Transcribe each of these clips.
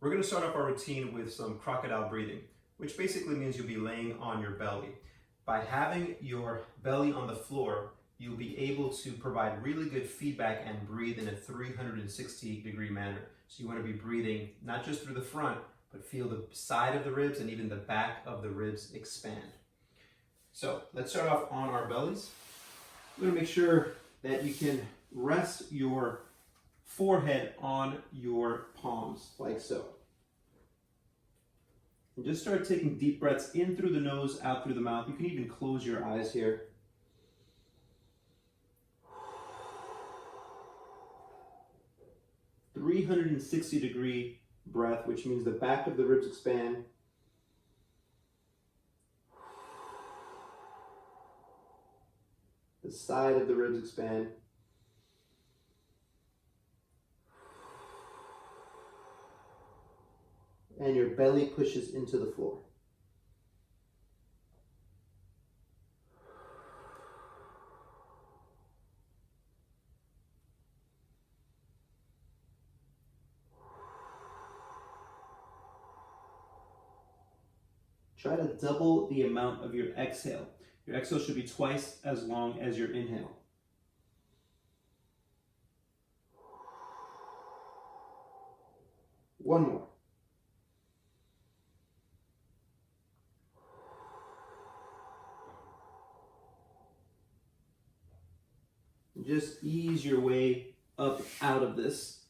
We're going to start off our routine with some crocodile breathing, which basically means you'll be laying on your belly. By having your belly on the floor, you'll be able to provide really good feedback and breathe in a 360-degree manner. So you want to be breathing not just through the front, but feel the side of the ribs and even the back of the ribs expand. So let's start off on our bellies. We're going to make sure that you can rest your forehead on your palms, like so. And just start taking deep breaths in through the nose, out through the mouth. You can even close your eyes here. A 360-degree breath, which means the back of the ribs expand. The side of the ribs expand. And your belly pushes into the floor. Try to double the amount of your exhale. Your exhale should be twice as long as your inhale. One more. Just ease your way up out of this.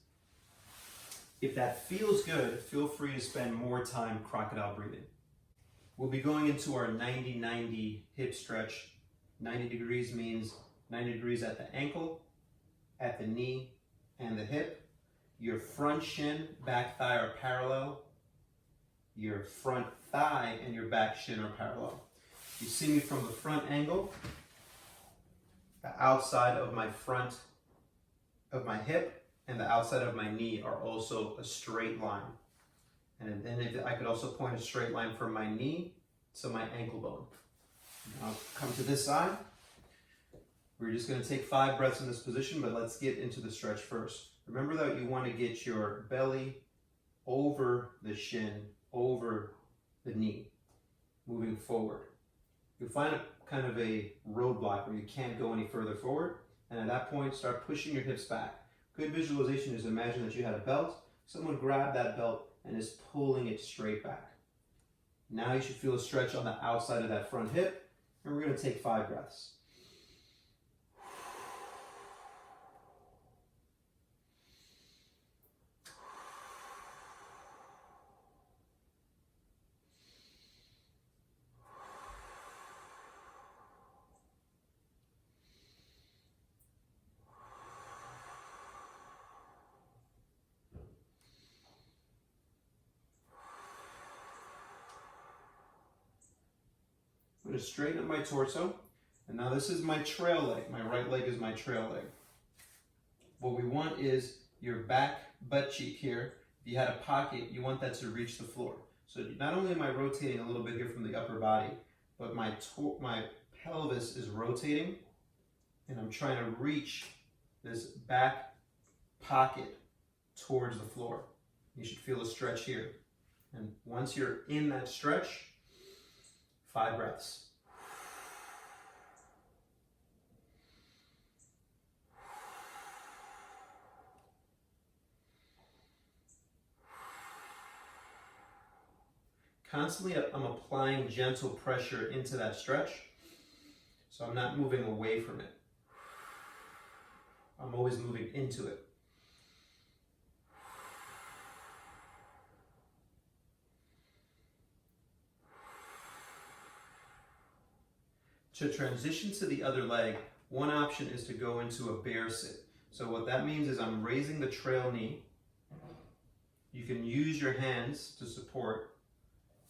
If that feels good, feel free to spend more time crocodile breathing. We'll be going into our 90-90 hip stretch. 90 degrees means 90 degrees at the ankle, at the knee, and the hip. Your front shin, back thigh are parallel. Your front thigh and your back shin are parallel. You see me from the front angle. The outside of my front of my hip and the outside of my knee are also a straight line. And then I could also point a straight line from my knee to my ankle bone. Now come to this side. We're just going to take 5 breaths in this position, but let's get into the stretch first. Remember that you want to get your belly over the shin, over the knee, moving forward. You'll find kind of a roadblock where you can't go any further forward, and at that point start pushing your hips back. Good visualization is imagine that you had a belt, someone grabbed that belt and is pulling it straight back. Now you should feel a stretch on the outside of that front hip, and we're going to take 5 breaths. I'm going to straighten up my torso, and now this is my trail leg. My right leg is my trail leg. What we want is your back butt cheek here. If you had a pocket, you want that to reach the floor. So not only am I rotating a little bit here from the upper body, but my pelvis is rotating, and I'm trying to reach this back pocket towards the floor. You should feel a stretch here. And once you're in that stretch, 5 breaths. Constantly, I'm applying gentle pressure into that stretch, so I'm not moving away from it. I'm always moving into it. To transition to the other leg, one option is to go into a bear sit. So what that means is I'm raising the trail knee. You can use your hands to support,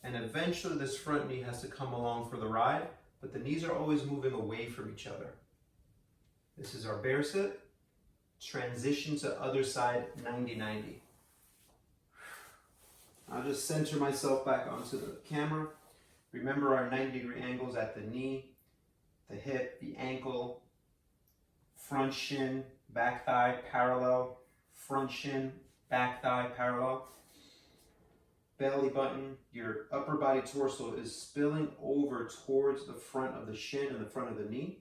and eventually this front knee has to come along for the ride, but the knees are always moving away from each other. This is our bear sit. Transition to other side, 90-90. I'll just center myself back onto the camera. Remember our 90-degree angles at the knee, the hip, the ankle, front shin, back thigh parallel, front shin, back thigh parallel. belly button, your upper body torso is spilling over towards the front of the shin and the front of the knee.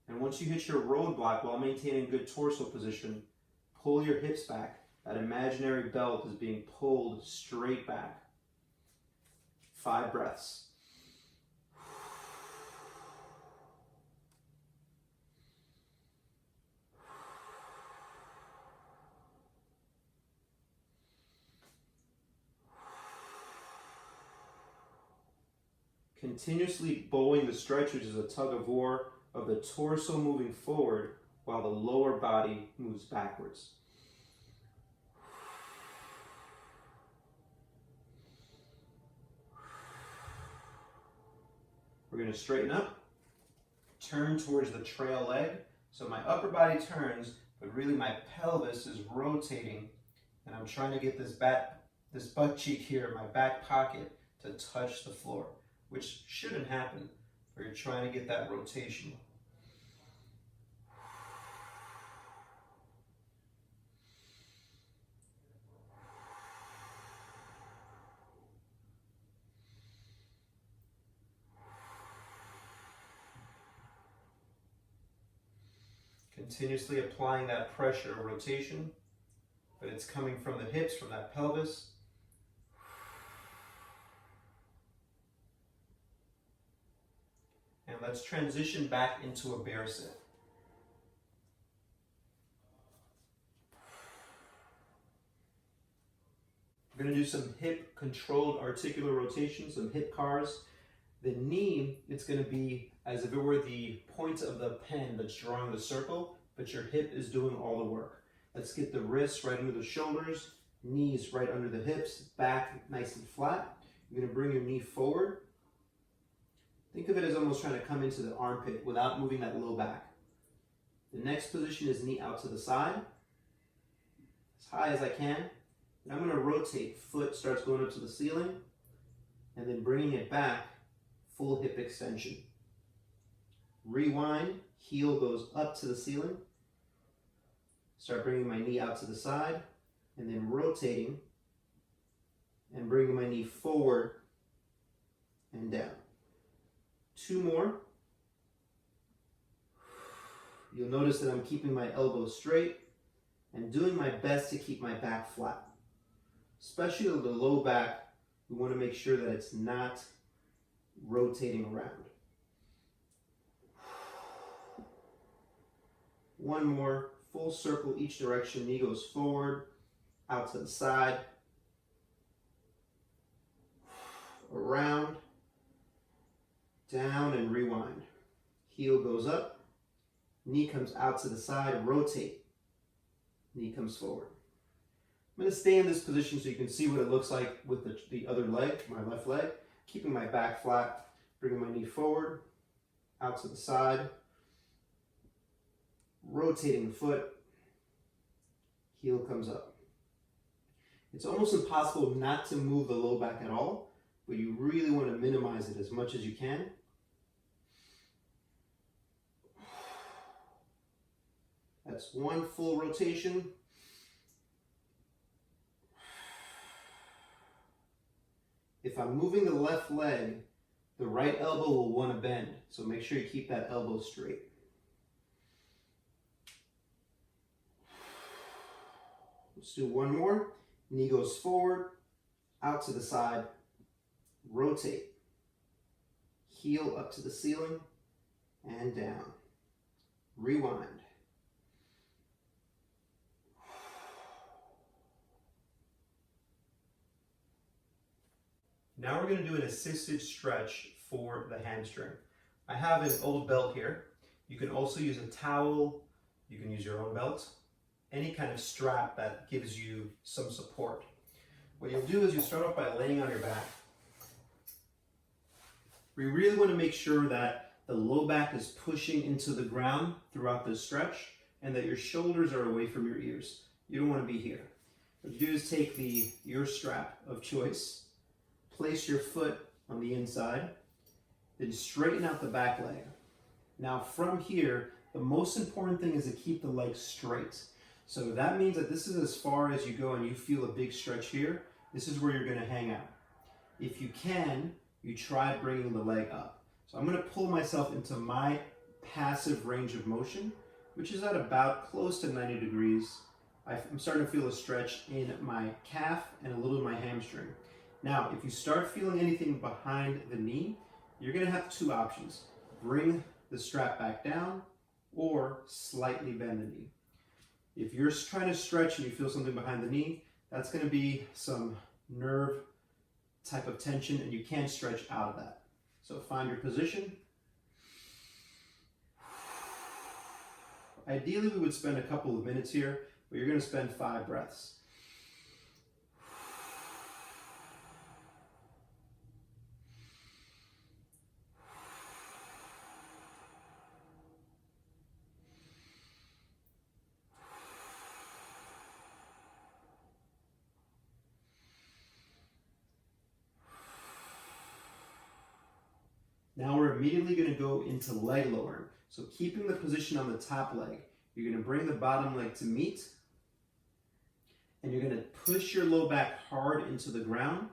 And once you hit your roadblock while maintaining good torso position, pull your hips back. That imaginary belt is being pulled straight back. 5 breaths. Continuously bowing the stretch, which is a tug of war of the torso moving forward while the lower body moves backwards. We're going to straighten up, turn towards the trail leg. So my upper body turns, but really my pelvis is rotating, and I'm trying to get this butt cheek here, my back pocket, to touch the floor, which shouldn't happen, but you're trying to get that rotation. Continuously applying that pressure or rotation, but it's coming from the hips, from that pelvis. And let's transition back into a bear sit. We're going to do some hip controlled articular rotation, some hip cars. The knee, it's going to be as if it were the point of the pen that's drawing the circle, but your hip is doing all the work. Let's get the wrists right under the shoulders, knees right under the hips, back nice and flat. You're going to bring your knee forward. Think of it as almost trying to come into the armpit without moving that low back. The next position is knee out to the side, as high as I can. And I'm going to rotate, foot starts going up to the ceiling, and then bringing it back, full hip extension. Rewind, heel goes up to the ceiling. Start bringing my knee out to the side, and then rotating, and bringing my knee forward and down. 2 more. You'll notice that I'm keeping my elbows straight and doing my best to keep my back flat. Especially the low back, we want to make sure that it's not rotating around. 1 more, full circle each direction, knee goes forward, out to the side, around, down and rewind. Heel goes up, knee comes out to the side, rotate, knee comes forward. I'm going to stay in this position so you can see what it looks like with the other leg, my left leg. Keeping my back flat, bringing my knee forward, out to the side, rotating the foot, heel comes up. It's almost impossible not to move the low back at all, but you really want to minimize it as much as you can. That's 1 full rotation. If I'm moving the left leg, the right elbow will want to bend, so make sure you keep that elbow straight. Let's do 1 more. Knee goes forward, out to the side, rotate. Heel up to the ceiling and down. Rewind. Now we're going to do an assisted stretch for the hamstring. I have an old belt here. You can also use a towel. You can use your own belt. Any kind of strap that gives you some support. What you'll do is you start off by laying on your back. We really want to make sure that the low back is pushing into the ground throughout this stretch and that your shoulders are away from your ears. You don't want to be here. What you do is take the ear strap of choice, place your foot on the inside, then straighten out the back leg. Now from here, the most important thing is to keep the leg straight. So that means that this is as far as you go and you feel a big stretch here. This is where you're going to hang out. If you can, you try bringing the leg up. So I'm going to pull myself into my passive range of motion, which is at about close to 90 degrees. I'm starting to feel a stretch in my calf and a little in my hamstring. Now, if you start feeling anything behind the knee, you're going to have two options. Bring the strap back down or slightly bend the knee. If you're trying to stretch and you feel something behind the knee, that's going to be some nerve type of tension and you can't stretch out of that. So find your position. Ideally, we would spend a couple of minutes here, but you're going to spend 5 breaths. Now we're immediately going to go into leg lowering. So keeping the position on the top leg, you're going to bring the bottom leg to meet, and you're going to push your low back hard into the ground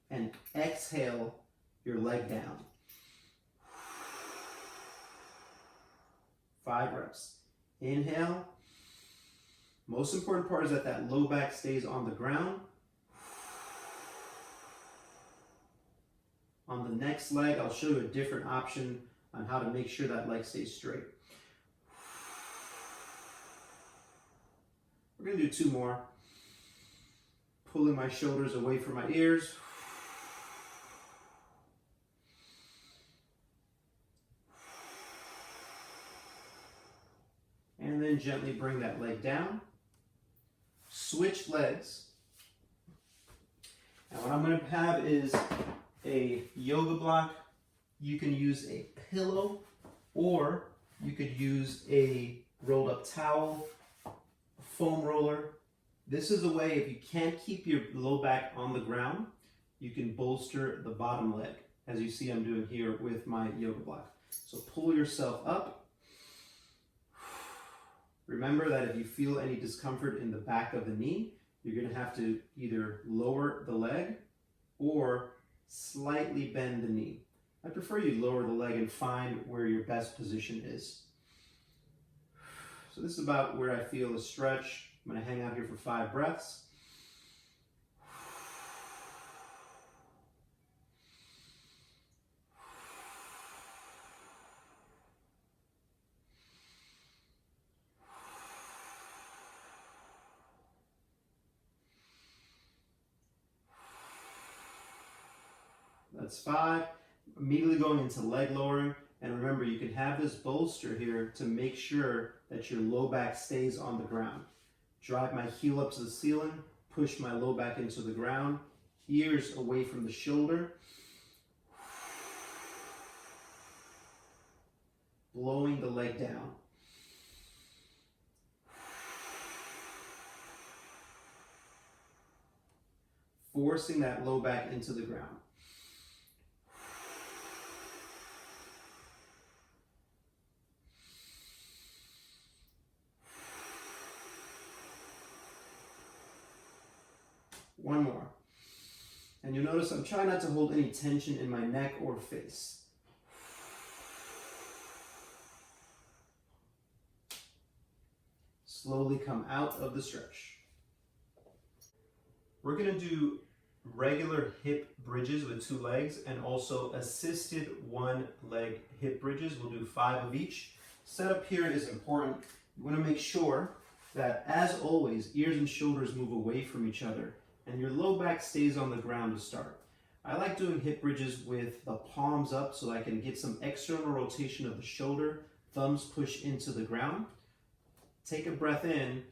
and exhale your leg down. 5 reps. Inhale. Most important part is that that low back stays on the ground. On the next leg, I'll show you a different option on how to make sure that leg stays straight. We're going to do 2 more. Pulling my shoulders away from my ears. And then gently bring that leg down. Switch legs. Now what I'm going to have is a yoga block. You can use a pillow or you could use a rolled up towel, a foam roller. This is a way, if you can't keep your low back on the ground, you can bolster the bottom leg, as you see I'm doing here with my yoga block. So pull yourself up. Remember that if you feel any discomfort in the back of the knee, you're going to have to either lower the leg or slightly bend the knee. I prefer you lower the leg and find where your best position is. So this is about where I feel a stretch. I'm going to hang out here for 5 breaths. That's 5. Immediately going into leg lowering. And remember, you can have this bolster here to make sure that your low back stays on the ground. Drive my heel up to the ceiling, push my low back into the ground, ears away from the shoulder. Blowing the leg down. Forcing that low back into the ground. One more. And you'll notice I'm trying not to hold any tension in my neck or face. Slowly come out of the stretch. We're going to do regular hip bridges with 2 legs and also assisted 1 leg hip bridges. We'll do 5 of each. Setup here is important. You want to make sure that, as always, ears and shoulders move away from each other and your low back stays on the ground to start. I like doing hip bridges with the palms up so I can get some external rotation of the shoulder, thumbs push into the ground. Take a breath in.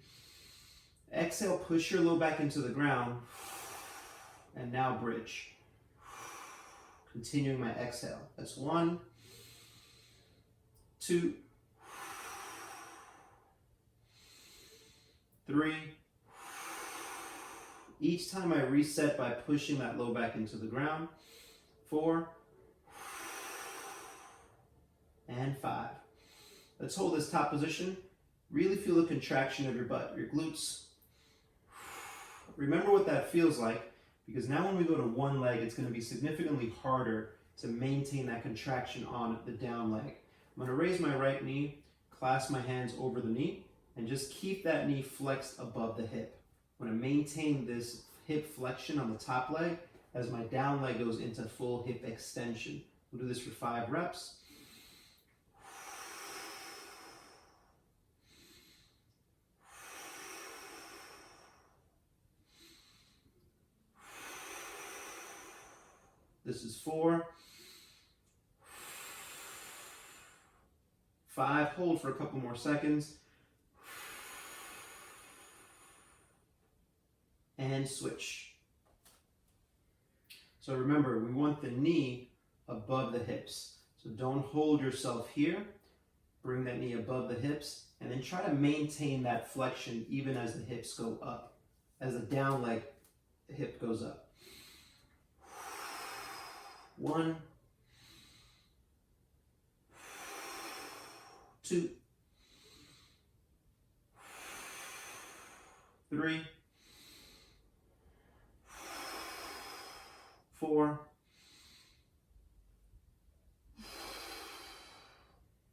Exhale, push your low back into the ground. And now bridge. Continuing my exhale. That's 1, 2, 3. Each time I reset by pushing that low back into the ground. 4 and 5. Let's hold this top position. Really feel the contraction of your butt, your glutes. Remember what that feels like, because now when we go to one leg, it's going to be significantly harder to maintain that contraction on the down leg. I'm going to raise my right knee, clasp my hands over the knee, and just keep that knee flexed above the hip. I'm going to maintain this hip flexion on the top leg as my down leg goes into full hip extension. We'll do this for 5 reps. This is 4. 5, hold for a couple more seconds. And switch. So remember, we want the knee above the hips. So don't hold yourself here. Bring that knee above the hips, and then try to maintain that flexion even as the hips go up, as the down leg hip goes up. 1, 2, 3, 4,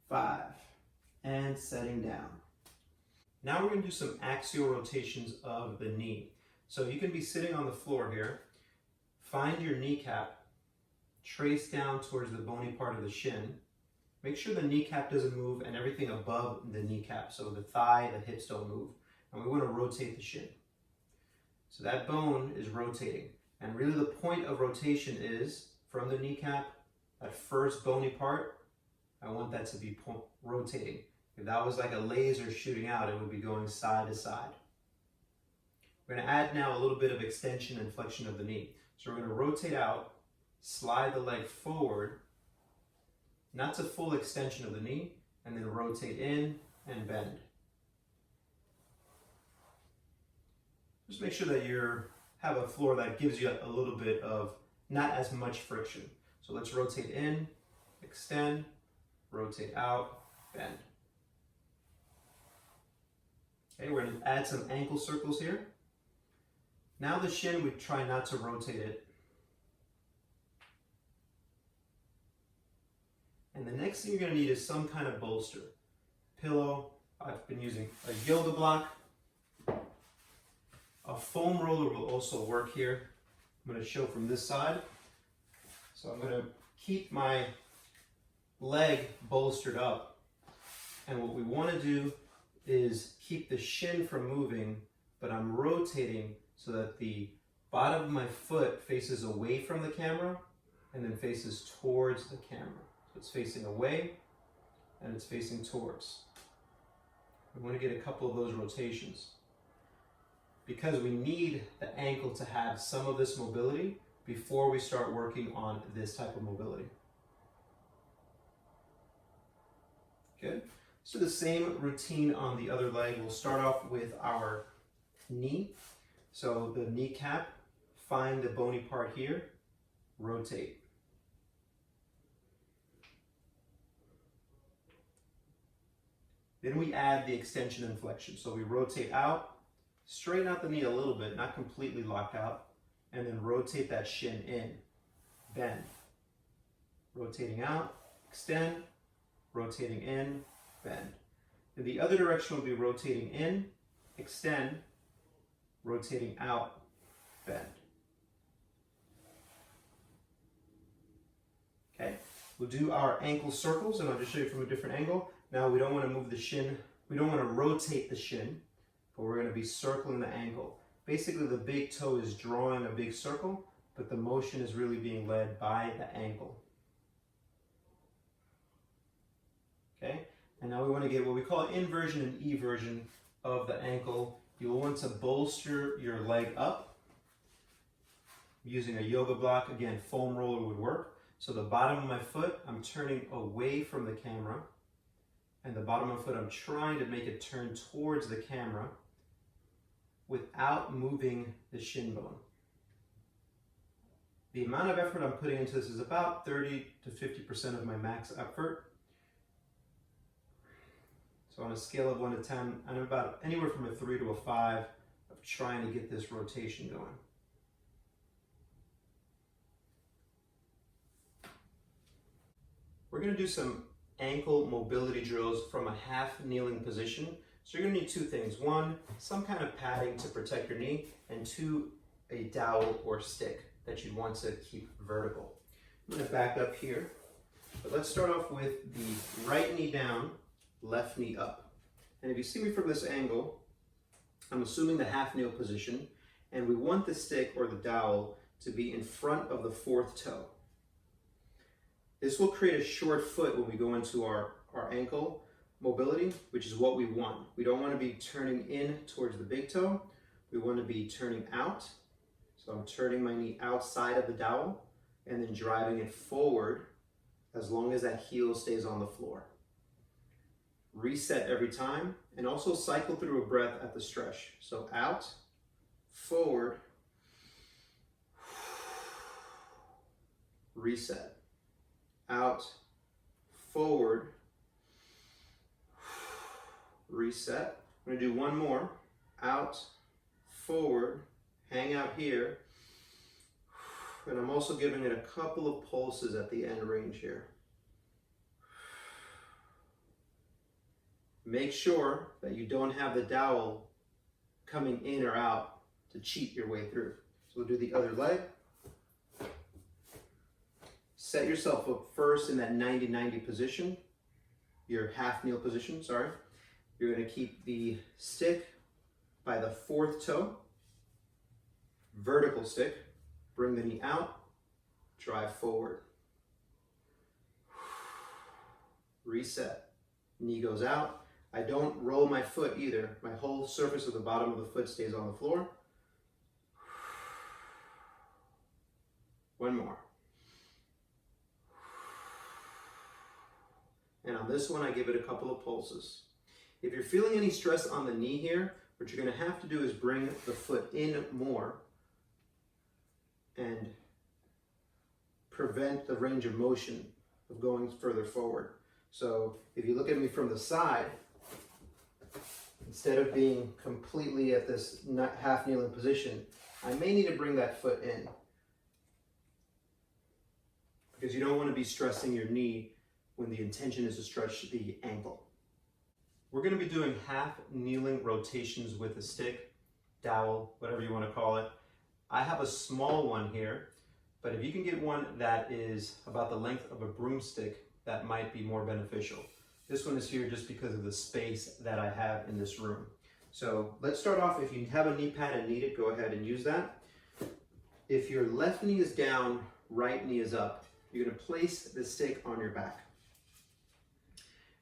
5, and setting down. Now we're going to do some axial rotations of the knee. So you can be sitting on the floor here, find your kneecap, trace down towards the bony part of the shin. Make sure the kneecap doesn't move and everything above the kneecap, so the thigh, the hips don't move. And we want to rotate the shin. So that bone is rotating. And really the point of rotation is from the kneecap, that first bony part, I want that to be rotating. If that was like a laser shooting out, it would be going side to side. We're going to add now a little bit of extension and flexion of the knee. So we're going to rotate out, slide the leg forward, not to full extension of the knee, and then rotate in and bend. Just make sure that you have a floor that gives you a little bit of not as much friction. So let's rotate in, extend, rotate out, bend. Okay, we're going to add some ankle circles here. Now the shin, we try not to rotate it. And the next thing you're going to need is some kind of bolster. Pillow. I've been using a yoga block. A foam roller will also work here. I'm going to show from this side. So I'm going to keep my leg bolstered up. And what we want to do is keep the shin from moving, but I'm rotating so that the bottom of my foot faces away from the camera and then faces towards the camera. So it's facing away and it's facing towards. We want to get a couple of those rotations because we need the ankle to have some of this mobility before we start working on this type of mobility. Good. So the same routine on the other leg. We'll start off with our knee. So the kneecap, find the bony part here, rotate. Then we add the extension and flexion. So we rotate out, straighten out the knee a little bit, not completely locked out, and then rotate that shin in, bend. Rotating out, extend, rotating in, bend. In the other direction will be rotating in, extend, rotating out, bend. Okay, we'll do our ankle circles, and I'll just show you from a different angle. Now we don't want to move the shin, we don't want to rotate the shin, but we're going to be circling the ankle. Basically the big toe is drawing a big circle, but the motion is really being led by the ankle. Okay, and now we want to get what we call inversion and eversion of the ankle. You'll want to bolster your leg up using a yoga block. Again, foam roller would work. So the bottom of my foot, I'm turning away from the camera, and the bottom of my foot, I'm trying to make it turn towards the camera without moving the shin bone. The amount of effort I'm putting into this is about 30 to 50% of my max effort. So on a scale of 1 to 10, I'm about anywhere from a 3 to a 5 of trying to get this rotation going. We're going to do some ankle mobility drills from a half kneeling position. So you're going to need two things. One, some kind of padding to protect your knee, and two, a dowel or stick that you'd want to keep vertical. I'm going to back up here, but let's start off with the right knee down, left knee up. And if you see me from this angle, I'm assuming the half kneel position, and we want the stick or the dowel to be in front of the fourth toe. This will create a short foot when we go into our ankle mobility, which is what we want. We don't want to be turning in towards the big toe. We want to be turning out. So I'm turning my knee outside of the dowel and then driving it forward as long as that heel stays on the floor. Reset every time, and also cycle through a breath at the stretch. So out, forward, reset. Out, forward, reset. I'm going to do one more. Out, forward, hang out here. And I'm also giving it a couple of pulses at the end range here. Make sure that you don't have the dowel coming in or out to cheat your way through. So we'll do the other leg. Set yourself up first in that 90-90 position, your half kneel position, sorry. You're going to keep the stick by the fourth toe, vertical stick, bring the knee out, drive forward. Reset, knee goes out. I don't roll my foot either. My whole surface of the bottom of the foot stays on the floor. One more. And on this one, I give it a couple of pulses. If you're feeling any stress on the knee here, what you're going to have to do is bring the foot in more and prevent the range of motion of going further forward. So if you look at me from the side, instead of being completely at this half kneeling position, I may need to bring that foot in, because you don't want to be stressing your knee when the intention is to stretch the ankle. We're going to be doing half kneeling rotations with a stick, dowel, whatever you want to call it. I have a small one here, but if you can get one that is about the length of a broomstick, that might be more beneficial. This one is here just because of the space that I have in this room. So let's start off. If you have a knee pad and need it, go ahead and use that. If your left knee is down, right knee is up, you're going to place the stick on your back.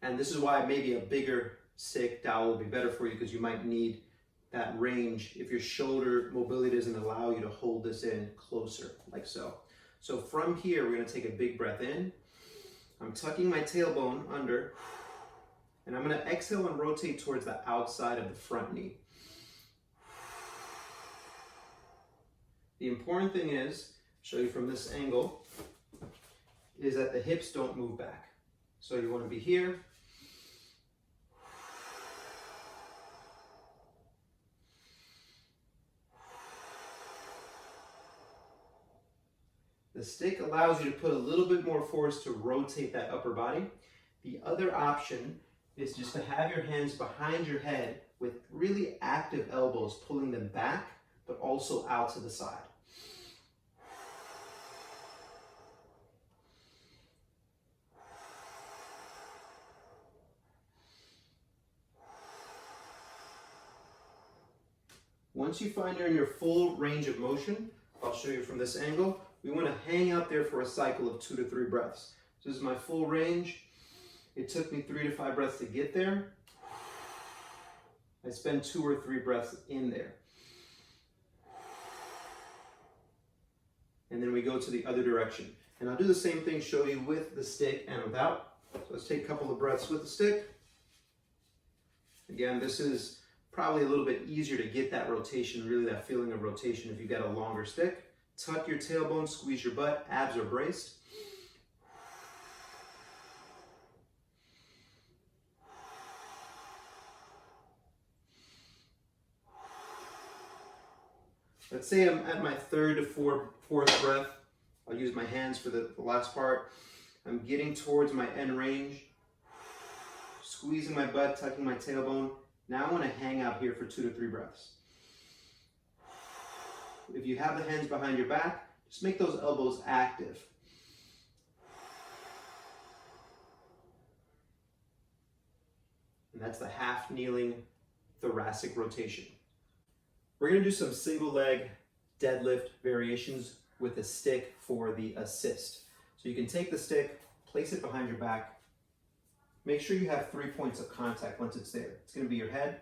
And this is why maybe a bigger stick dowel will be better for you, because you might need that range if your shoulder mobility doesn't allow you to hold this in closer, like so. So from here, we're going to take a big breath in. I'm tucking my tailbone under, and I'm going to exhale and rotate towards the outside of the front knee. The important thing is, show you from this angle, is that the hips don't move back. So you want to be here. The stick allows you to put a little bit more force to rotate that upper body. The other option is just to have your hands behind your head with really active elbows, pulling them back, but also out to the side. Once you find you're in your full range of motion, I'll show you from this angle. We want to hang out there for a cycle of 2 to 3 breaths. So this is my full range. It took me 3 to 5 breaths to get there. I spend 2 or 3 breaths in there. And then we go to the other direction. And I'll do the same thing, show you with the stick and without. So let's take a couple of breaths with the stick. Again, this is probably a little bit easier to get that rotation, really that feeling of rotation if you've got a longer stick. Tuck your tailbone, squeeze your butt, abs are braced. Let's say I'm at my 3rd to 4th breath. I'll use my hands for the last part. I'm getting towards my end range, squeezing my butt, tucking my tailbone. Now I want to hang out here for 2 to 3 breaths. If you have the hands behind your back, just make those elbows active. And that's the half kneeling thoracic rotation. We're going to do some single leg deadlift variations with a stick for the assist. So you can take the stick, place it behind your back. Make sure you have 3 points of contact once it's there. It's going to be your head,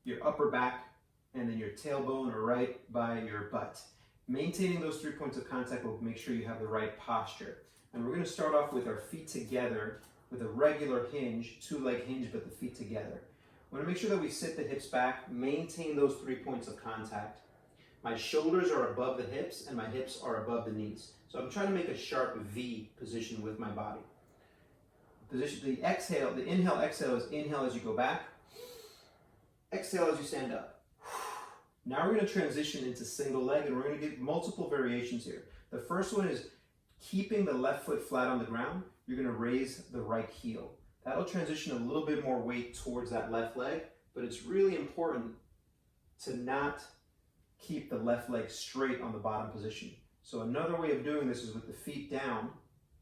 your upper back, and then your tailbone or right by your butt. Maintaining those 3 points of contact will make sure you have the right posture. And we're going to start off with our feet together with a regular hinge, 2-leg hinge, but the feet together. We want to make sure that we sit the hips back, maintain those 3 points of contact. My shoulders are above the hips and my hips are above the knees. So I'm trying to make a sharp V position with my body. The exhale, the inhale, exhale is inhale as you go back, exhale as you stand up. Now we're going to transition into single leg and we're going to get multiple variations here. The first one is keeping the left foot flat on the ground. You're going to raise the right heel. That'll transition a little bit more weight towards that left leg, but it's really important to not keep the left leg straight on the bottom position. So another way of doing this is with the feet down,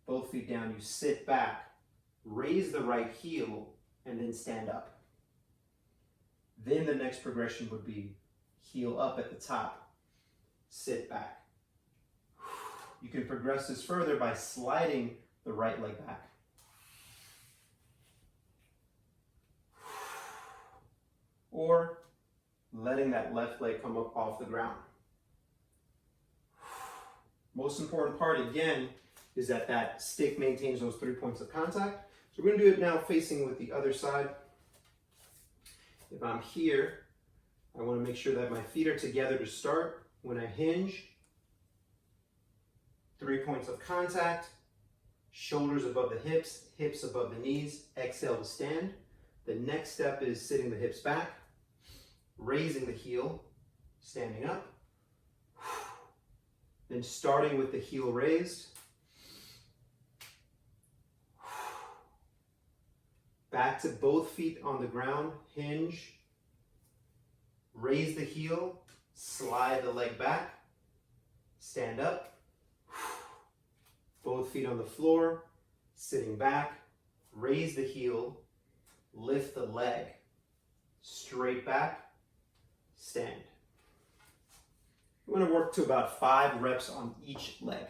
both feet down, you sit back, raise the right heel, and then stand up. Then the next progression would be heel up at the top, sit back. You can progress this further by sliding the right leg back. Or letting that left leg come up off the ground. Most important part, again, is that that stick maintains those 3 points of contact. So we're going to do it now facing with the other side. If I'm here, I want to make sure that my feet are together to start. When I hinge, 3 points of contact, shoulders above the hips, hips above the knees, exhale to stand. The next step is sitting the hips back, raising the heel, standing up, then starting with the heel raised, back to both feet on the ground, hinge, raise the heel, slide the leg back, stand up, both feet on the floor, sitting back, raise the heel, lift the leg, straight back, stand. We want to work to about 5 reps on each leg.